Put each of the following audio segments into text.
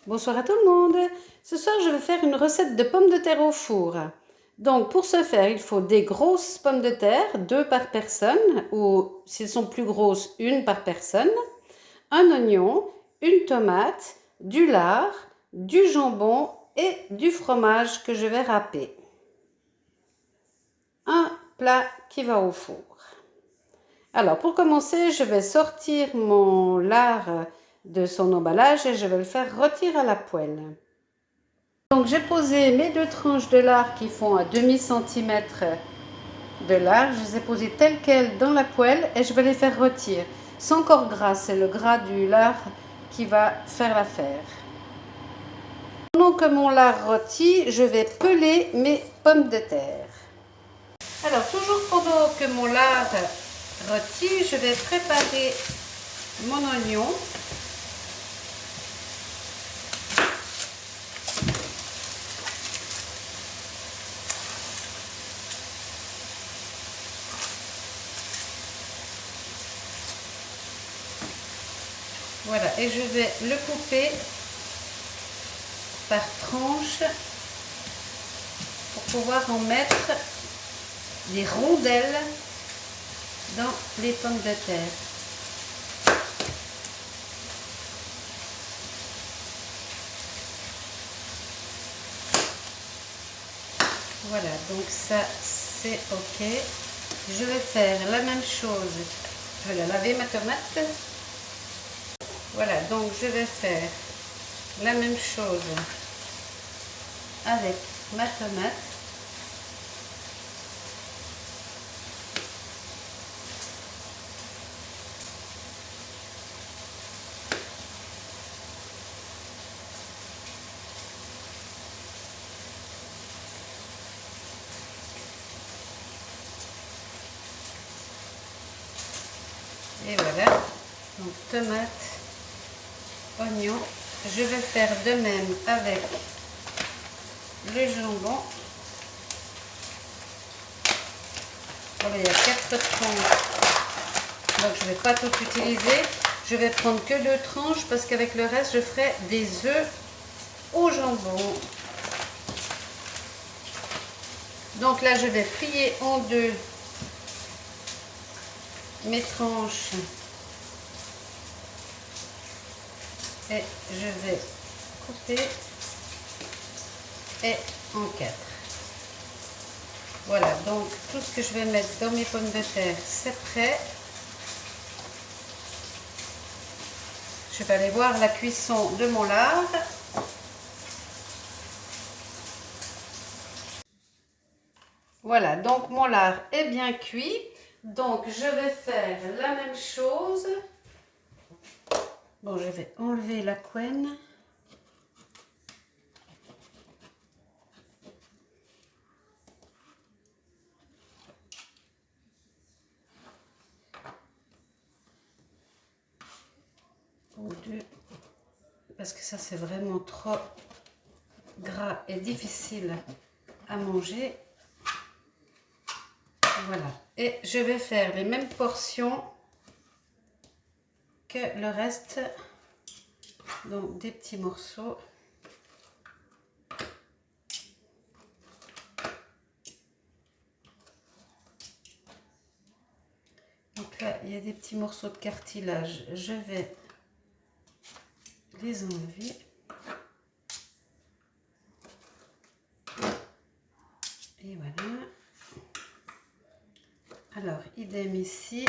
Bonsoir à tout le monde. Ce soir, je vais faire une recette de pommes de terre au four. Donc, pour ce faire, il faut des grosses pommes de terre, 2 par personne, ou s'ils sont plus grosses, 1 par personne, un oignon, une tomate, du lard, du jambon et du fromage que je vais râper. Un plat qui va au four. Alors, pour commencer, je vais sortir mon lard de son emballage et je vais le faire rôtir à la poêle. Donc j'ai posé mes 2 tranches de lard qui font un demi-centimètre de large. Je les ai posées telles quelles dans la poêle et je vais les faire rôtir. C'est encore gras, c'est le gras du lard qui va faire l'affaire. Pendant que mon lard rôtit, je vais peler mes pommes de terre. Alors toujours pendant que mon lard rôtit, je vais préparer mon oignon. Voilà, et je vais le couper par tranches pour pouvoir en mettre des rondelles dans les pommes de terre. Voilà, donc ça c'est ok. Je vais faire la même chose. Je vais laver ma tomate. Voilà, donc je vais faire la même chose avec ma tomate. Et voilà, donc tomate, oignon. Je vais faire de même avec le jambon. Voilà, il y a 4 tranches, donc je ne vais pas tout utiliser. Je vais prendre que 2 tranches parce qu'avec le reste, je ferai des œufs au jambon. Donc là, je vais plier en deux mes tranches et je vais couper et en 4. Voilà, donc tout ce que je vais mettre dans mes pommes de terre, c'est prêt. Je vais aller voir la cuisson de mon lard. Voilà, donc mon lard est bien cuit. Donc je vais faire la même chose. Bon, je vais enlever la couenne. Ou deux, parce que ça c'est vraiment trop gras et difficile à manger. Voilà, et je vais faire les mêmes portions que le reste, donc des petits morceaux. Donc là, il y a des petits morceaux de cartilage, je vais les enlever. Et voilà. Alors, idem ici.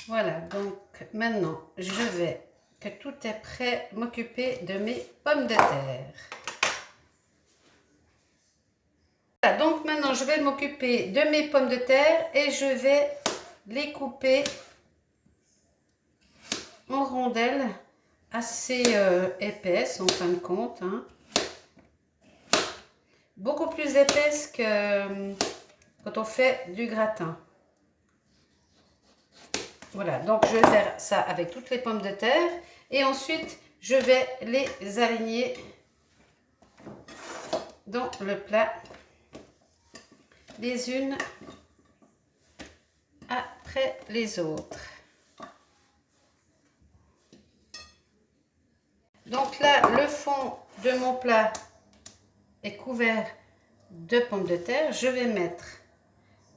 Voilà, donc maintenant, je vais, que tout est prêt, m'occuper de mes pommes de terre. Voilà, donc maintenant, je vais m'occuper de mes pommes de terre et je vais les couper en rondelles assez épaisses en fin de compte. Hein. Beaucoup plus épaisses que quand on fait du gratin. Voilà, donc je vais faire ça avec toutes les pommes de terre et ensuite je vais les aligner dans le plat. les unes après les autres. Donc là, le fond de mon plat est couvert de pommes de terre. Je vais mettre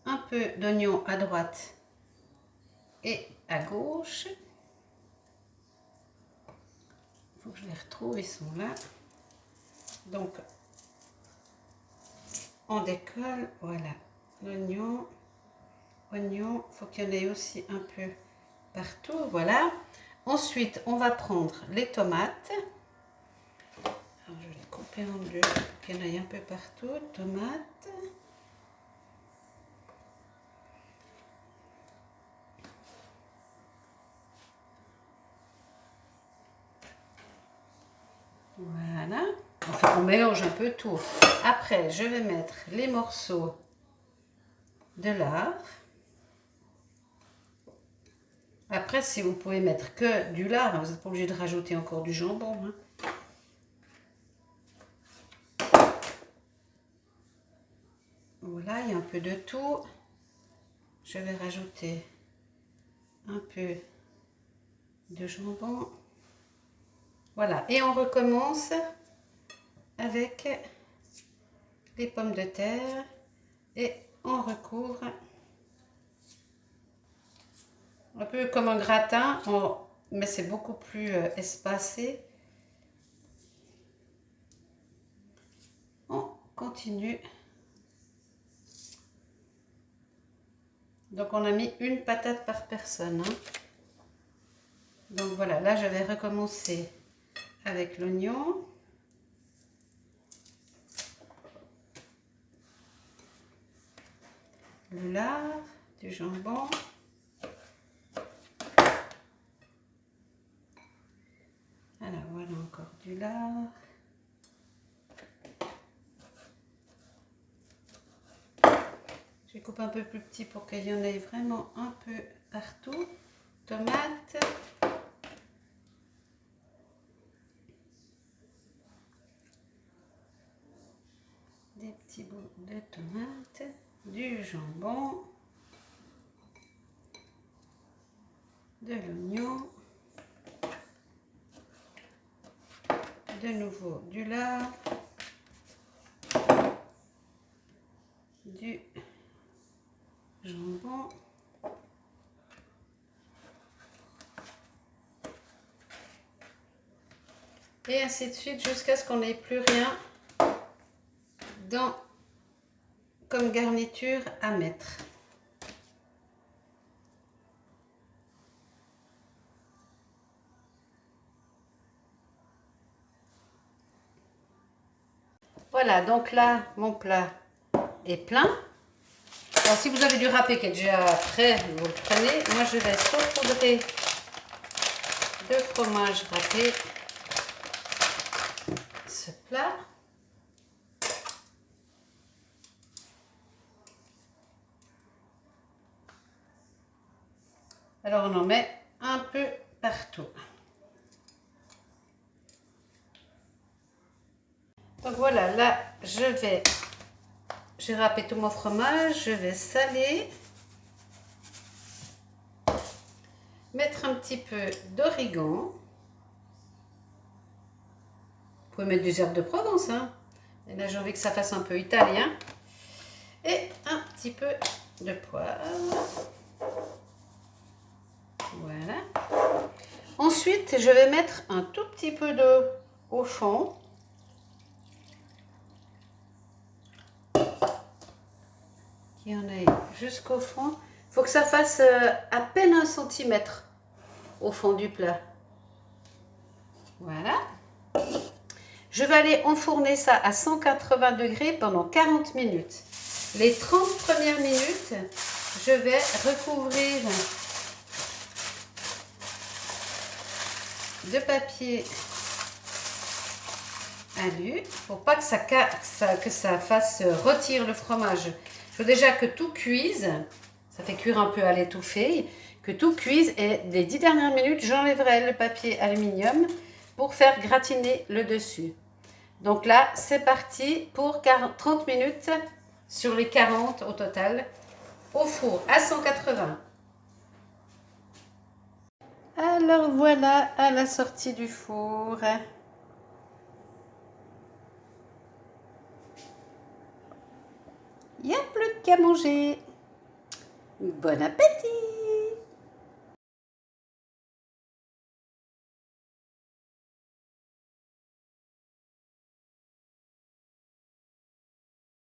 un peu d'oignon à droite et à gauche. Il faut que je les retrouve, ils sont là. Donc, on décolle, voilà, l'oignon, il faut qu'il y en ait aussi un peu partout, voilà. Ensuite, on va prendre les tomates. Alors, je vais les couper en deux pour qu'il y en ait un peu partout. Tomates. Voilà. Enfin, on mélange un peu tout. Après, je vais mettre les morceaux de lard. Après, si vous pouvez mettre que du lard, vous n'êtes pas obligé de rajouter encore du jambon. Hein. Voilà, il y a un peu de tout. Je vais rajouter un peu de jambon. Voilà, et on recommence avec les pommes de terre et on recouvre un peu comme un gratin, mais c'est beaucoup plus espacé. On continue. Donc on a mis une patate par personne. Hein. Donc voilà, là je vais recommencer avec l'oignon. Le lard, du jambon. Alors voilà encore du lard. Je coupe un peu plus petit pour qu'il y en ait vraiment un peu partout. Tomates. Des petits bouts de tomates. Du jambon. De l'oignon. De nouveau du lard. Du jambon. Et ainsi de suite jusqu'à ce qu'on n'ait plus rien comme garniture à mettre. Voilà, donc là, mon plat est plein. Alors, si vous avez du râpé qui est déjà prêt, vous le prenez. Moi, je vais saupoudrer de fromage râpé ce plat. Alors, on en met un peu partout. Donc voilà, là, j'ai râpé tout mon fromage, je vais saler, mettre un petit peu d'origan. Vous pouvez mettre des herbes de Provence, hein. Et là, j'ai envie que ça fasse un peu italien. Et un petit peu de poivre. Voilà. Ensuite, je vais mettre un tout petit peu d'eau au fond. Qu'il y en ait jusqu'au fond. Il faut que ça fasse à peine 1 centimètre au fond du plat. Voilà. Je vais aller enfourner ça à 180 degrés pendant 40 minutes. Les 30 premières minutes, je vais recouvrir de papier alu pour pas que ça fasse rôtir le fromage. Il faut déjà que tout cuise, ça fait cuire un peu à l'étouffée, que tout cuise et les 10 dernières minutes, j'enlèverai le papier aluminium pour faire gratiner le dessus. Donc là, c'est parti pour 30 minutes sur les 40 au total au four à 180. Alors voilà à la sortie du four. Il n'y a plus qu'à manger. Bon appétit!